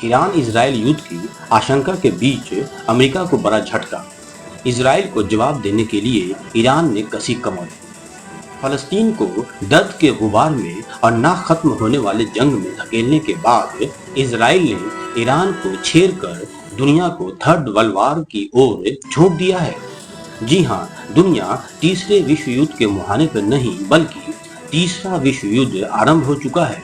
Iran Israel युद्ध की आशंका के बीच अमेरिका को बड़ा झटका। इजराइल को जवाब देने के लिए ईरान ने कसी कमर। फलस्तीन को दर्द के गुबार में और ना खत्म होने वाले जंग में धकेलने के बाद इजराइल ने ईरान को छेड़कर दुनिया को थर्ड वर्ल्ड वॉर की ओर झोंक दिया है। जी हाँ, दुनिया तीसरे विश्व युद्ध के मुहाने पर नहीं बल्कि तीसरा विश्व युद्ध आरंभ हो चुका है।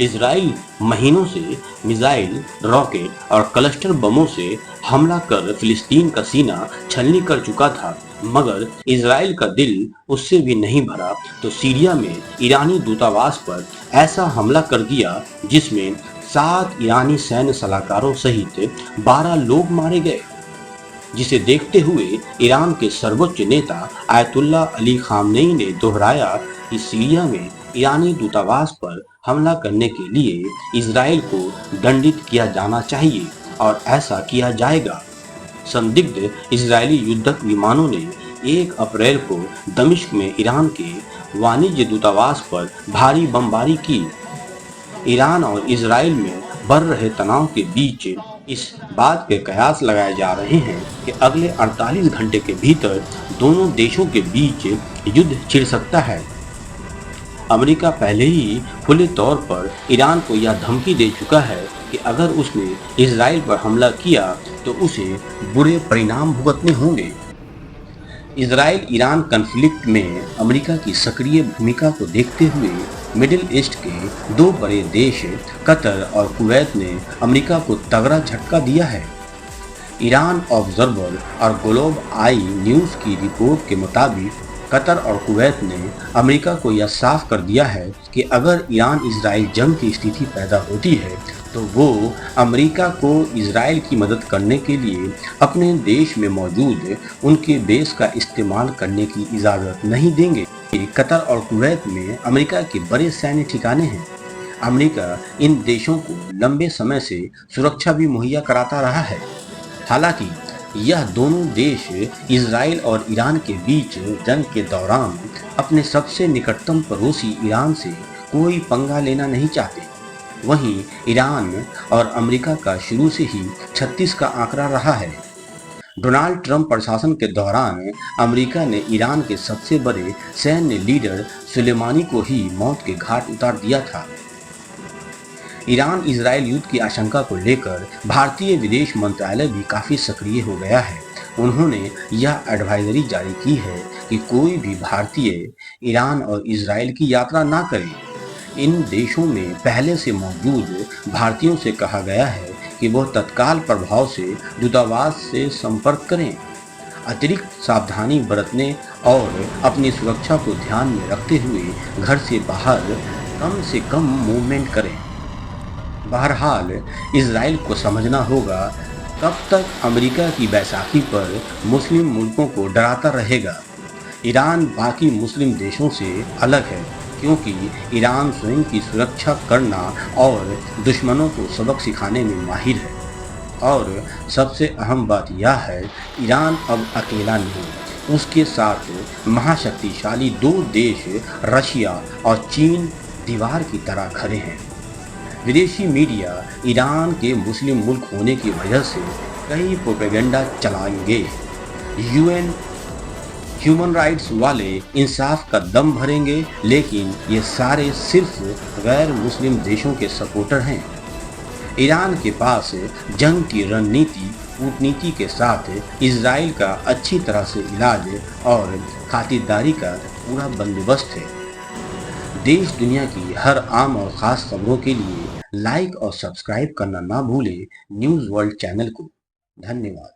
इजराइल महीनों से मिसाइल, रॉकेट और क्लस्टर बमों से हमला कर फिलिस्तीन का सीना छलनी कर चुका था, मगर इजराइल का दिल उससे भी नहीं भरा तो सीरिया में ईरानी दूतावास पर ऐसा हमला कर दिया जिसमें 7 ईरानी सैन्य सलाहकारों सहित 12 लोग मारे गए, जिसे देखते हुए ईरान के सर्वोच्च नेता आयतुल्ला अली खामनेई ने दोहराया कि सीरिया में ईरानी दूतावास पर हमला करने के लिए इजराइल को दंडित किया जाना चाहिए और ऐसा किया जाएगा। संदिग्ध इजरायली युद्धक विमानों ने 1 अप्रैल को दमिश्क में ईरान के वाणिज्य दूतावास पर भारी बमबारी की। ईरान और इजराइल में बढ़ रहे तनाव के बीच इस बात के कयास लगाए जा रहे हैं कि अगले 48 घंटे के भीतर दोनों देशों के बीच युद्ध छिड़ सकता है। अमेरिका पहले ही खुले तौर पर ईरान को यह धमकी दे चुका है कि अगर उसने इजराइल पर हमला किया तो उसे बुरे परिणाम भुगतने होंगे। इजराइल ईरान कॉन्फ्लिक्ट में अमेरिका की सक्रिय भूमिका को देखते हुए मिडिल ईस्ट के 2 बड़े देश कतर और कुवैत ने अमेरिका को तगड़ा झटका दिया है। ईरान ऑब्जर्वर और ग्लोब आई न्यूज़ की रिपोर्ट के मुताबिक कतर और कुवैत ने अमेरिका को यह साफ कर दिया है कि अगर ईरान इजराइल जंग की स्थिति पैदा होती है तो वो अमेरिका को इजराइल की मदद करने के लिए अपने देश में मौजूद उनके बेस का इस्तेमाल करने की इजाज़त नहीं देंगे। कतर और कुवैत में अमेरिका के बड़े सैन्य ठिकाने हैं। अमेरिका इन देशों को लंबे समय से सुरक्षा भी मुहैया कराता रहा है। हालांकि यह दोनों देश इजराइल और ईरान के बीच जंग के दौरान अपने सबसे निकटतम पड़ोसी ईरान से कोई पंगा लेना नहीं चाहते। वहीं ईरान और अमेरिका का शुरू से ही 36 का आंकड़ा रहा है। डोनाल्ड ट्रंप प्रशासन के दौरान अमेरिका ने ईरान के सबसे बड़े सैन्य लीडर सुलेमानी को ही मौत के घाट उतार दिया था। ईरान इजराइल युद्ध की आशंका को लेकर भारतीय विदेश मंत्रालय भी काफ़ी सक्रिय हो गया है। उन्होंने यह एडवाइजरी जारी की है कि कोई भी भारतीय ईरान और इजराइल की यात्रा ना करे। इन देशों में पहले से मौजूद भारतीयों से कहा गया है कि वह तत्काल प्रभाव से दूतावास से संपर्क करें, अतिरिक्त सावधानी बरतने और अपनी सुरक्षा को ध्यान में रखते हुए घर से बाहर कम से कम मूवमेंट करें। बहरहाल इजराइल को समझना होगा कब तक अमेरिका की बैसाखी पर मुस्लिम मुल्कों को डराता रहेगा। ईरान बाकी मुस्लिम देशों से अलग है क्योंकि ईरान स्वयं की सुरक्षा करना और दुश्मनों को सबक सिखाने में माहिर है। और सबसे अहम बात यह है, ईरान अब अकेला नहीं, उसके साथ महाशक्तिशाली 2 देश रशिया और चीन दीवार की तरह खड़े हैं। विदेशी मीडिया ईरान के मुस्लिम मुल्क होने की वजह से कई प्रोपेगेंडा चलाएंगे। यूएन ह्यूमन राइट्स वाले इंसाफ का दम भरेंगे, लेकिन ये सारे सिर्फ गैर मुस्लिम देशों के सपोर्टर हैं। ईरान के पास जंग की रणनीति कूटनीति के साथ इजराइल का अच्छी तरह से इलाज और खातिरदारी का पूरा बंदोबस्त है। देश दुनिया की हर आम और ख़ास खबरों के लिए लाइक और सब्सक्राइब करना ना भूलें न्यूज़ वर्ल्ड चैनल को। धन्यवाद।